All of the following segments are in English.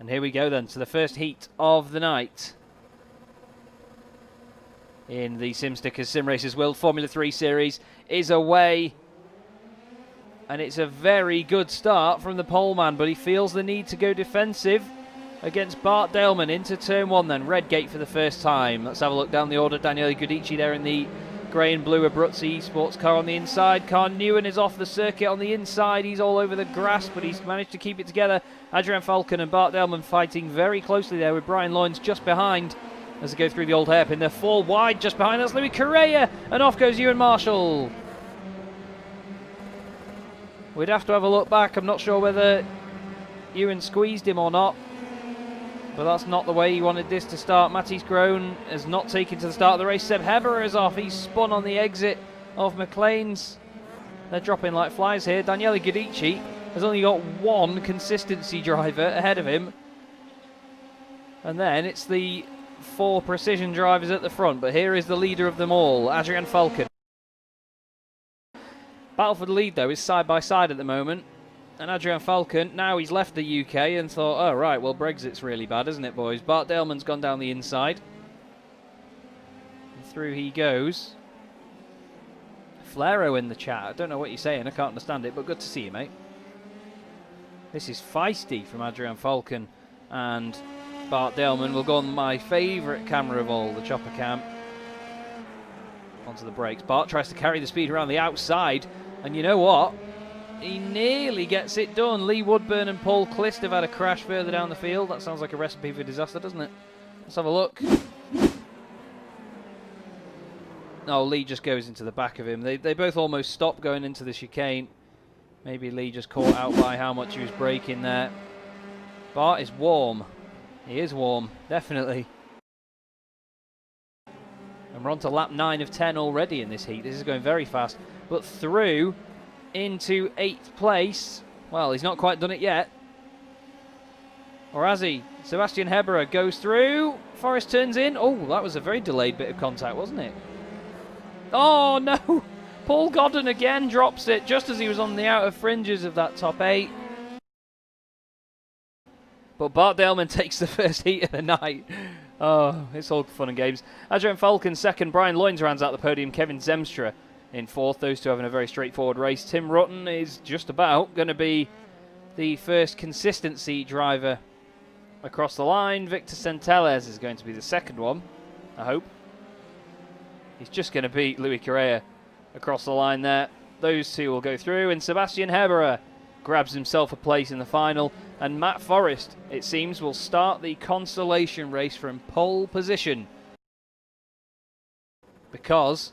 And here we go then to the first heat of the night in the SimStickers Simracersworld Formula 3 Series is away. And it's a very good start from the poleman, but he feels the need to go defensive against Bart Daleman into turn 1 then. Red gate for the first time. Let's have a look down the order. Daniele Guidici there in the grey and blue Abruzzi sports car on the inside. Car Newen is off the circuit on the inside. He's all over the grass, but he's managed to keep it together. Adrian Falcon and Bart Daleman fighting very closely there with Brian Loynes just behind as they go through the old hairpin. They're 4 wide just behind. That's Louis Correa, and off goes Ewan Marshall. We'd have to have a look back. I'm not sure whether Ewan squeezed him or not, but that's not the way he wanted this to start. Matisse Groen has not taken to the start of the race. Seb Heber is off. He's spun on the exit of McLean's. They're dropping like flies here. Daniele Guidici has only got one consistency driver ahead of him. And then it's the 4 precision drivers at the front. But here is the leader of them all, Adrian Falcon. Battle for the lead, though, is side by side at the moment. And Adrian Falcon, now he's left the UK and thought, oh, right, well, Brexit's really bad, isn't it, boys? Bart Daleman's gone down the inside. And through he goes. Flero in the chat. I don't know what you're saying. I can't understand it, but good to see you, mate. This is feisty from Adrian Falcon and Bart Daleman. Will go on my favourite camera of all, the chopper cam. Onto the brakes. Bart tries to carry the speed around the outside. And you know what? He nearly gets it done. Lee Woodburn and Paul Clist have had a crash further down the field. That sounds like a recipe for disaster, doesn't it? Let's have a look. Oh, Lee just goes into the back of him. They both almost stopped going into the chicane. Maybe Lee just caught out by how much he was braking there. Bart is warm. He is warm, definitely. And we're on to lap 9 of 10 already in this heat. This is going very fast. But through into 8th place. Well, he's not quite done it yet. Or has he? Sebastian Heberer goes through. Forrest turns in. Oh, that was a very delayed bit of contact, wasn't it? Oh, no. Paul Godden again drops it just as he was on the outer fringes of that top 8. But Bart Daleman takes the first heat of the night. Oh, it's all fun and games. Adrian Falcon second. Brian Loynes rounds out the podium. Kevin Zemstra in 4th. Those two having a very straightforward race. Tim Rutten is just about going to be the first consistency driver across the line. Victor Centelles is going to be the second one, I hope. He's just going to beat Louis Correa across the line there. Those two will go through, and Sebastian Heberer grabs himself a place in the final. And Matt Forrest, it seems, will start the consolation race from pole position, because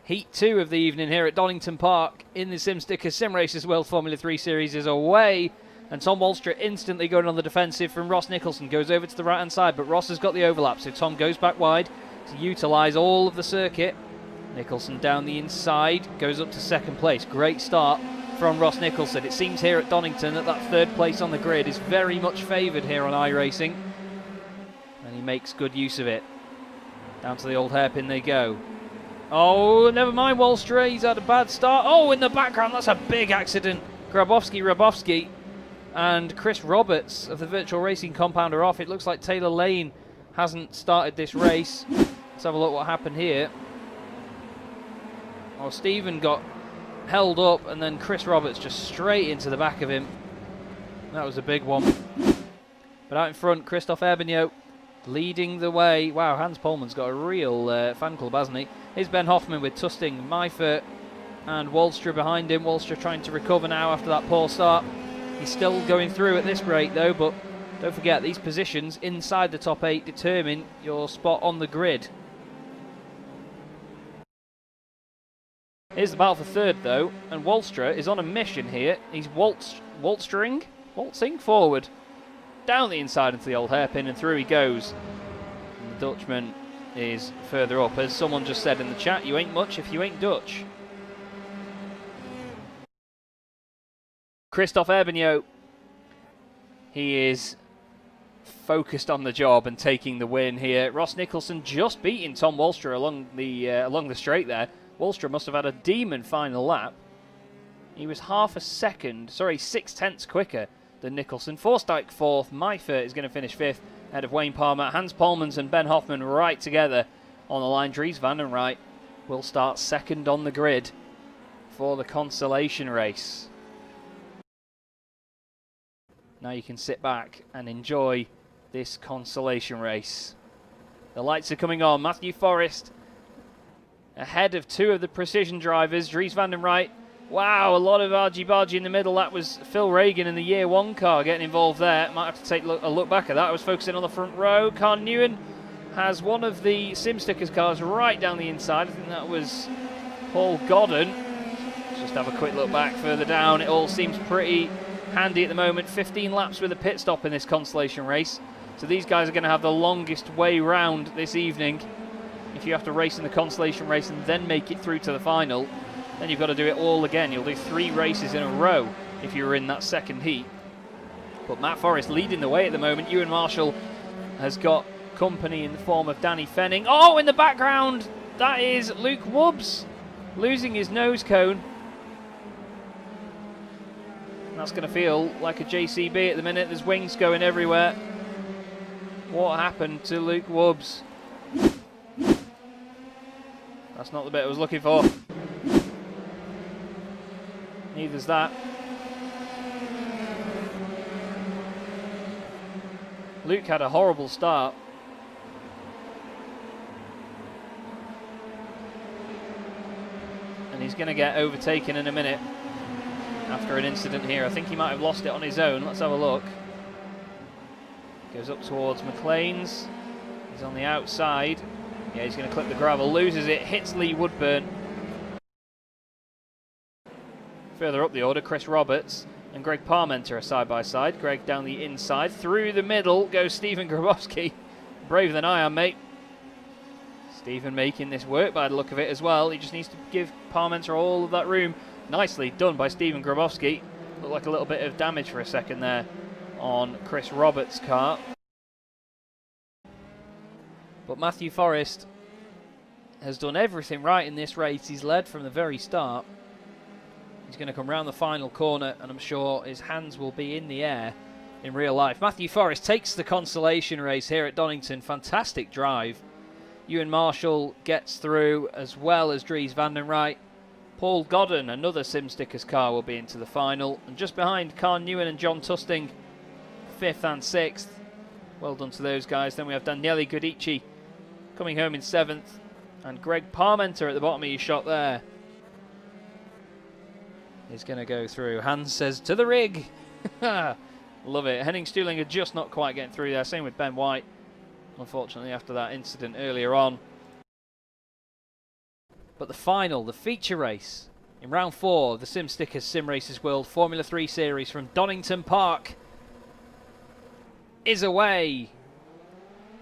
Heat 2 of the evening here at Donington Park in the SimStickers Simracersworld Formula 3 Series is away. And Tom Walstra instantly going on the defensive from Ross Nicholson. Goes over to the right-hand side, but Ross has got the overlap. So Tom goes back wide to utilise all of the circuit. Nicholson down the inside, goes up to 2nd place. Great start from Ross Nicholson. It seems here at Donington that 3rd place on the grid is very much favoured here on iRacing. And he makes good use of it. Down to the old hairpin they go. Oh, never mind Walstra, he's had a bad start. Oh, in the background, that's a big accident. Grabowski and Chris Roberts of the Virtual Racing Compound are off. It looks like Taylor Lane hasn't started this race. Let's have a look what happened here. Oh, Stephen got held up and then Chris Roberts just straight into the back of him. That was a big one. But out in front, Christophe Herbignaud leading the way. Wow, Hans Polman's got a real fan club, hasn't he? Here's Ben Hoffman with Tusting, Meifert and Walstra behind him. Walstra trying to recover now after that poor start. He's still going through at this rate though, but don't forget these positions inside the top 8 determine your spot on the grid. Here's the battle for 3rd though, and Walstra is on a mission here. He's waltzing forward, down the inside into the old hairpin, and through he goes. And the Dutchman is further up. As someone just said in the chat, you ain't much if you ain't Dutch. Christophe Herbignaud, he is focused on the job and taking the win here. Ross Nicholson just beating Tom Walstra along the straight there. Walstra must have had a demon final lap. He was 6/10 quicker than Nicholson. Forsyth 4th. Meifert is going to finish 5th ahead of Wayne Palmer. Hans Polmans and Ben Hoffman right together on the line. Dries van den Rijt will start 2nd on the grid for the consolation race. Now you can sit back and enjoy this consolation race. The lights are coming on. Matthew Forrest ahead of 2 of the precision drivers. Dries van den Rijt. Wow, a lot of argy-bargy in the middle. That was Phil Reagan in the year 1 car getting involved there. Might have to take a look back at that. I was focusing on the front row. Carl Newen has one of the SimStickers cars right down the inside. I think that was Paul Godden. Let's just have a quick look back further down. It all seems pretty handy at the moment. 15 laps with a pit stop in this consolation race. So these guys are going to have the longest way round this evening. If you have to race in the consolation race and then make it through to the final, then you've got to do it all again. You'll do 3 races in a row if you're in that second heat. But Matt Forrest leading the way at the moment. Ewan Marshall has got company in the form of Danny Fenning. Oh, in the background, that is Luke Wobbs losing his nose cone. That's going to feel like a JCB at the minute. There's wings going everywhere. What happened to Luke Wobbs? That's not the bit I was looking for. Neither's that. Luke had a horrible start. And he's going to get overtaken in a minute after an incident here. I think he might have lost it on his own. Let's have a look. Goes up towards McLean's. He's on the outside. Yeah, he's going to clip the gravel. Loses it. Hits Lee Woodburn. Further up the order, Chris Roberts and Greg Parmenter are side by side. Greg down the inside. Through the middle goes Stephen Grabowski. Braver than I am, mate. Stephen making this work by the look of it as well. He just needs to give Parmenter all of that room. Nicely done by Stephen Grabowski. Looked like a little bit of damage for a second there on Chris Roberts' car. But Matthew Forrest has done everything right in this race. He's led from the very start. He's going to come round the final corner, and I'm sure his hands will be in the air in real life. Matthew Forrest takes the consolation race here at Donington. Fantastic drive. Ewan Marshall gets through, as well as Dries van den Rijt. Paul Godden, another SimStickers car, will be into the final. And just behind, Carl Newen and John Tusting, 5th and 6th. Well done to those guys. Then we have Daniele Gudici coming home in 7th. And Greg Parmenter at the bottom of your shot there is going to go through. Hans says, to the rig. Love it. Henning Stuhlinger just not quite getting through there. Same with Ben White, unfortunately, after that incident earlier on. But the final, the feature race in round 4 of the SimStickers Simracersworld Formula 3 Series from Donington Park is away.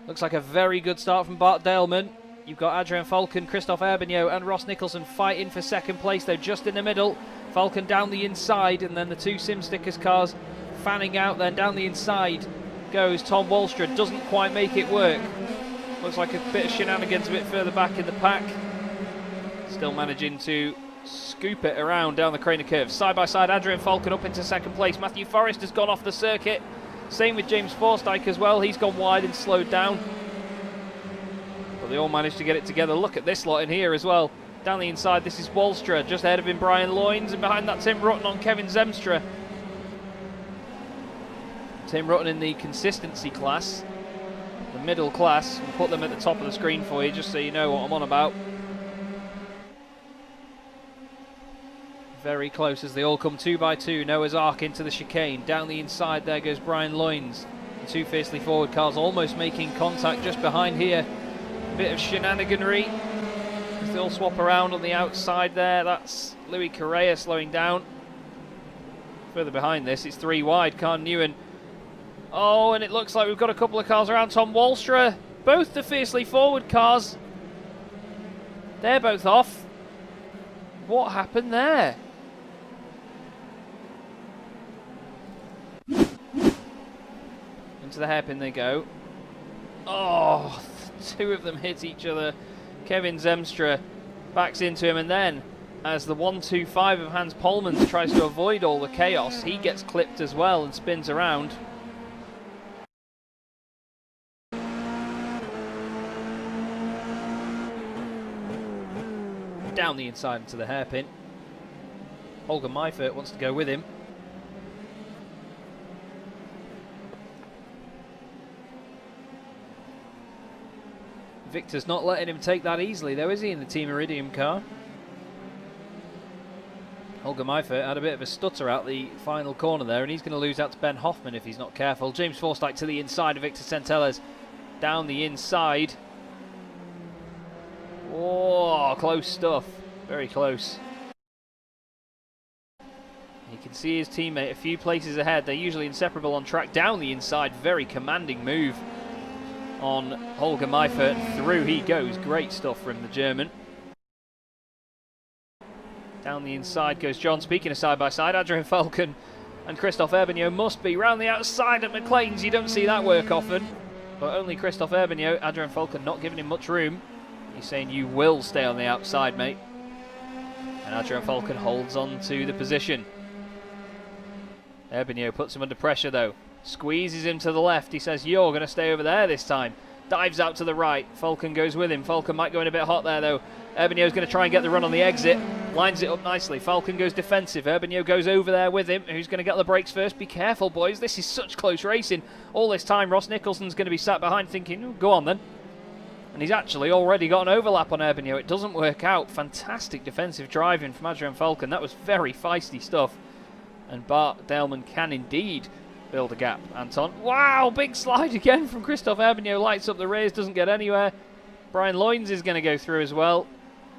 Looks like a very good start from Bart Daleman. You've got Adrian Falcon, Christophe Herbigno and Ross Nicholson fighting for second place. They're just in the middle. Falcon down the inside, and then the 2 SimStickers cars fanning out. Then down the inside goes Tom Wallstra. Doesn't quite make it work. Looks like a bit of shenanigans a bit further back in the pack. Still managing to scoop it around down the Craner curve. Side by side, Adrian Falcon up into second place. Matthew Forrest has gone off the circuit. Same with James Forsyth as well. He's gone wide and slowed down. But they all managed to get it together. Look at this lot in here as well. Down the inside, this is Wallstra. Just ahead of him, Brian Loynes. And behind that, Tim Rutten on Kevin Zemstra. Tim Rutten in the consistency class. The middle class. We'll put them at the top of the screen for you, just so you know what I'm on about. Very close as they all come 2 by 2. Noah's Ark into the chicane. Down the inside, there goes Brian Loynes. The 2 fiercely forward cars almost making contact just behind here. A bit of shenaniganry as they all swap around on the outside there. That's Louis Correa slowing down. Further behind this, it's 3 wide. Carl Newen. Oh, and it looks like we've got a couple of cars around. Tom Wallstra. Both the fiercely forward cars. They're both off. What happened there? Into the hairpin they go. Oh, 2 of them hit each other. Kevin Zemstra backs into him, and then as the 1-2-5 of Hans Polmans tries to avoid all the chaos. He gets clipped as well and spins around. Down the inside into the hairpin. Holger Meifert wants to go with him. Victor's not letting him take that easily though, is he, in the Team Iridium car? Holger Meifert had a bit of a stutter out the final corner there, and he's going to lose out to Ben Hoffman if he's not careful. James Forsyth to the inside of Victor Centelles. Down the inside. Oh, close stuff. Very close. You can see his teammate a few places ahead. They're usually inseparable on track. Down the inside, very commanding move on Holger Meifert. Through he goes. Great stuff from the German. Down the inside goes John. Speaking of side-by-side, Adrian Falcon and Christophe Herbignaud must be round the outside at McLean's. You don't see that work often. But only Christophe Herbignaud. Adrian Falcon not giving him much room. He's saying, you will stay on the outside, mate. And Adrian Falcon holds on to the position. Herbignaud puts him under pressure, though. Squeezes him to the left. He says, you're going to stay over there this time. Dives out to the right. Falcon goes with him. Falcon might go in a bit hot there, though. Herbignaud's going to try and get the run on the exit. Lines it up nicely. Falcon goes defensive. Herbignaud goes over there with him. Who's going to get the brakes first? Be careful, boys. This is such close racing. All this time, Ross Nicholson's going to be sat behind thinking, oh, go on then. And he's actually already got an overlap on Herbignaud. It doesn't work out. Fantastic defensive driving from Adrian Falcon. That was very feisty stuff. And Bart Delman can indeed build a gap. Anton. Wow, big slide again from Christophe Herbignaud. Lights up the rears, doesn't get anywhere. Brian Loynes is going to go through as well.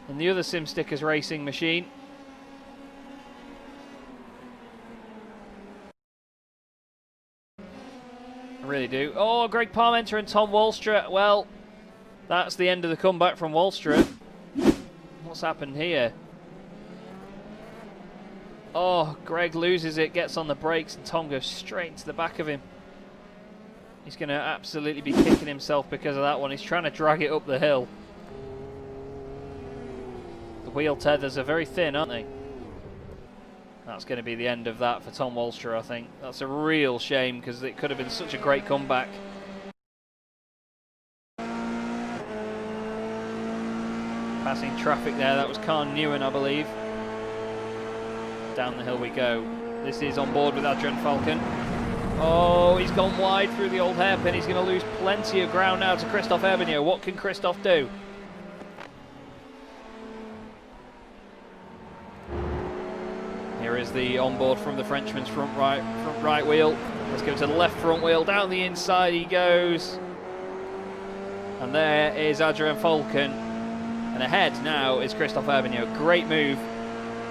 And the other Sim Stickers racing machine. I really do. Oh, Greg Parmenter and Tom Wallstra. Well, that's the end of the comeback from Wallstra. What's happened here? Oh, Greg loses it, gets on the brakes, and Tom goes straight into the back of him. He's going to absolutely be kicking himself because of that one. He's trying to drag it up the hill. The wheel tethers are very thin, aren't they? That's going to be the end of that for Tom Wallstra, I think. That's a real shame because it could have been such a great comeback. Passing traffic there, that was Khan Newen, I believe. Down the hill we go. This is on board with Adrian Falcon. Oh, he's gone wide through the old hairpin. He's going to lose plenty of ground now to Christophe Herbignaud. What can Christophe do? Here is the onboard from the Frenchman's front right wheel. Let's go to the left front wheel. Down the inside he goes. And there is Adrian Falcon. And ahead now is Christophe Herbignaud. Great move.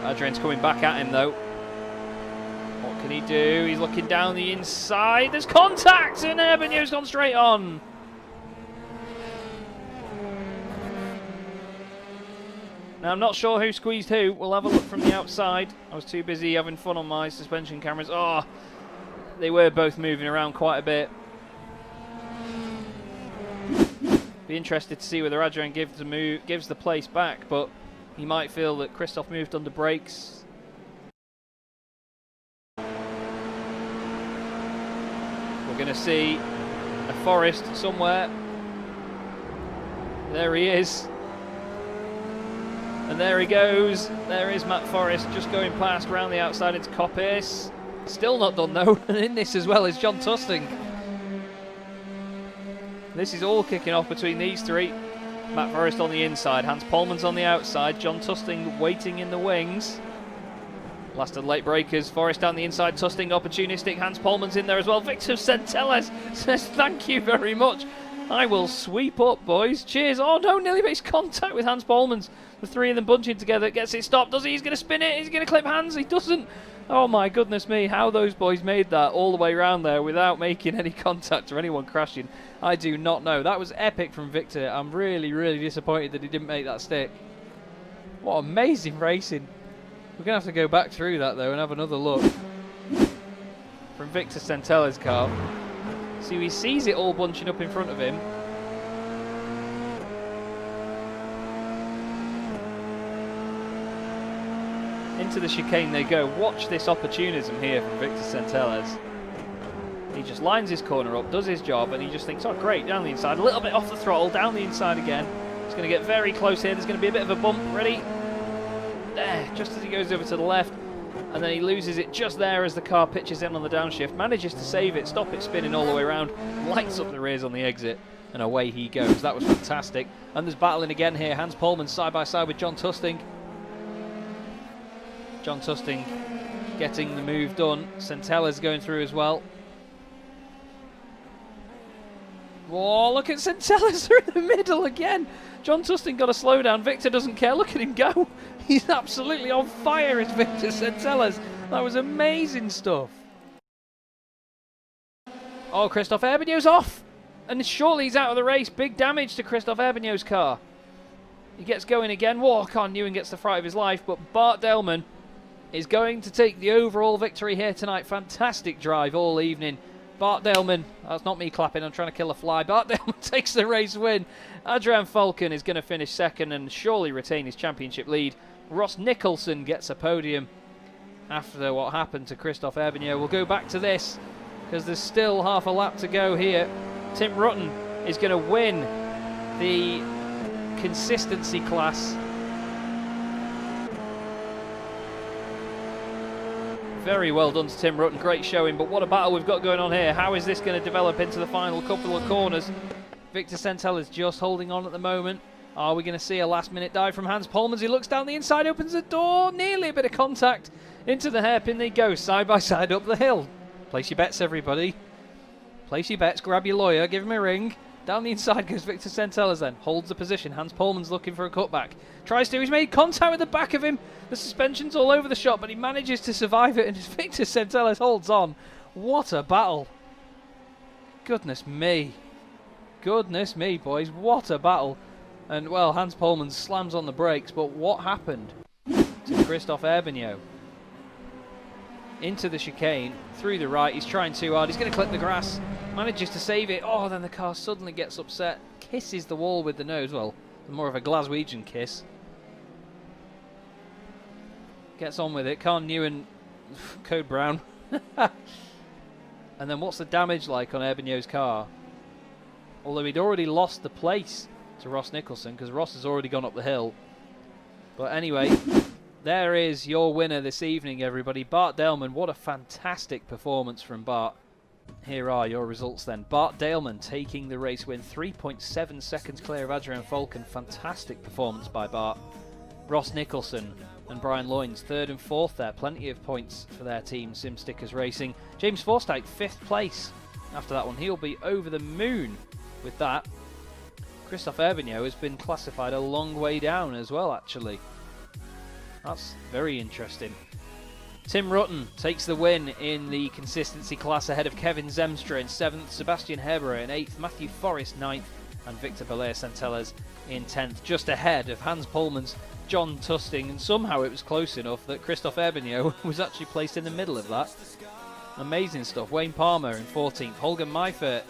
Adrian's coming back at him though. What can he do? He's looking down the inside. There's contact and Herbignaud's gone straight on. Now I'm not sure who squeezed who. We'll have a look from the outside. I was too busy having fun on my suspension cameras. Oh, they were both moving around quite a bit. Be interested to see whether Adrian gives the place back, but he might feel that Christophe moved under brakes. We're going to see a Forest somewhere. There he is. And there he goes. There is Matt Forrest just going past round the outside into Coppice. Still not done though. And in this as well is John Tusting. This is all kicking off between these three. Matt Forrest on the inside, Hans Polmans on the outside, John Tusting waiting in the wings. Last of the late breakers, Forrest down the inside, Tusting opportunistic, Hans Polmans in there as well. Victor Centelles says thank you very much. I will sweep up, boys. Cheers. Oh no, nearly makes contact with Hans Polmans. The three of them bunching together, gets it stopped. Does he? He's going to spin it. He's going to clip Hans. He doesn't. Oh my goodness me, how those boys made that all the way around there without making any contact or anyone crashing, I do not know. That was epic from Victor. I'm really, really disappointed that he didn't make that stick. What amazing racing. We're going to have to go back through that though and have another look. From Victor Centelles' car. See, he sees it all bunching up in front of him. Into the chicane they go. Watch this opportunism here from Victor Centelles. He just lines his corner up, does his job, and he just thinks, oh great, down the inside, a little bit off the throttle, down the inside again. He's going to get very close here. There's going to be a bit of a bump. Ready? There, just as he goes over to the left. And then he loses it just there as the car pitches in on the downshift. Manages to save it, stop it spinning all the way around. Lights up the rears on the exit. And away he goes. That was fantastic. And there's battling again here. Hans Polman side by side with John Tusting. John Tusting getting the move done. Centelles going through as well. Whoa, look at Centelles through the middle again. John Tusting got a slowdown. Victor doesn't care. Look at him go. He's absolutely on fire, is Victor Centelles. That was amazing stuff. Oh, Christophe Herbigno's off. And surely he's out of the race. Big damage to Christophe Herbigno's car. He gets going again. Whoa, Con Newen gets the fright of his life. But Bart Delman is going to take the overall victory here tonight. Fantastic drive all evening. Bart Delman, that's not me clapping, I'm trying to kill a fly. Bart Delman takes the race win. Adrian Falcon is going to finish second and surely retain his championship lead. Ross Nicholson gets a podium after what happened to Christophe Herbigno. We'll go back to this because there's still half a lap to go here. Tim Rutten is going to win the consistency class. Very well done to Tim Rutten, great showing, but what a battle we've got going on here. How is this going to develop into the final couple of corners? Victor Centelles just holding on at the moment. Are we going to see a last minute dive from Hans Polman? He looks down the inside, opens the door, nearly a bit of contact. Into the hairpin they go, side by side up the hill. Place your bets, everybody. Place your bets, grab your lawyer, give him a ring. Down the inside goes Victor Centelles then. Holds the position. Hans Polman's looking for a cutback. Tries to. He's made contact with the back of him. The suspension's all over the shop, but he manages to survive it. And Victor Centelles holds on. What a battle. Goodness me. Goodness me, boys. What a battle. And, well, Hans Polman slams on the brakes. But what happened to Christophe Herbigno? Into the chicane. Through the right. He's trying too hard. He's going to clip the grass. Manages to save it. Oh, then the car suddenly gets upset. Kisses the wall with the nose. Well, more of a Glaswegian kiss. Gets on with it. Con Newen, code brown. And then what's the damage like on Herbigno's car? Although he'd already lost the place to Ross Nicholson because Ross has already gone up the hill. But anyway, there is your winner this evening, everybody. Bart Delman. What a fantastic performance from Bart. Here are your results then. Bart Delman taking the race win, 3.7 seconds clear of Adrian Falcon. Fantastic performance by Bart. Ross Nicholson and Brian Loynes, third and fourth there. Plenty of points for their team, Sim Stickers Racing. James Forsythe, fifth place. After that one, he'll be over the moon with that. Christophe Herbigno has been classified a long way down as well, actually. That's very interesting. Tim Rutten takes the win in the consistency class ahead of Kevin Zemstra in 7th, Sebastian Herbera in 8th, Matthew Forrest 9th, and Victor Belair Centelles in 10th, just ahead of Hans Polman's John Tusting, and somehow it was close enough that Christophe Herbigno was actually placed in the middle of that. Amazing stuff. Wayne Palmer in 14th, Holger Meifert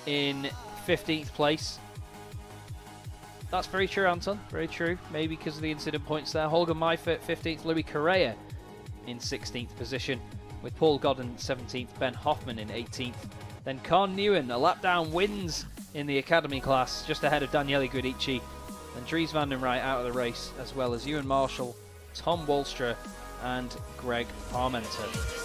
in 15th place. That's very true, Anton, very true. Maybe because of the incident points there. Holger Meifert 15th, Louis Correa in 16th position, with Paul Godden 17th, Ben Hoffman in 18th. Then Con Newen, a lap down, wins in the Academy class, just ahead of Daniele Guidici. And Dries van den Rijt out of the race, as well as Ewan Marshall, Tom Walstra and Greg Parmenter.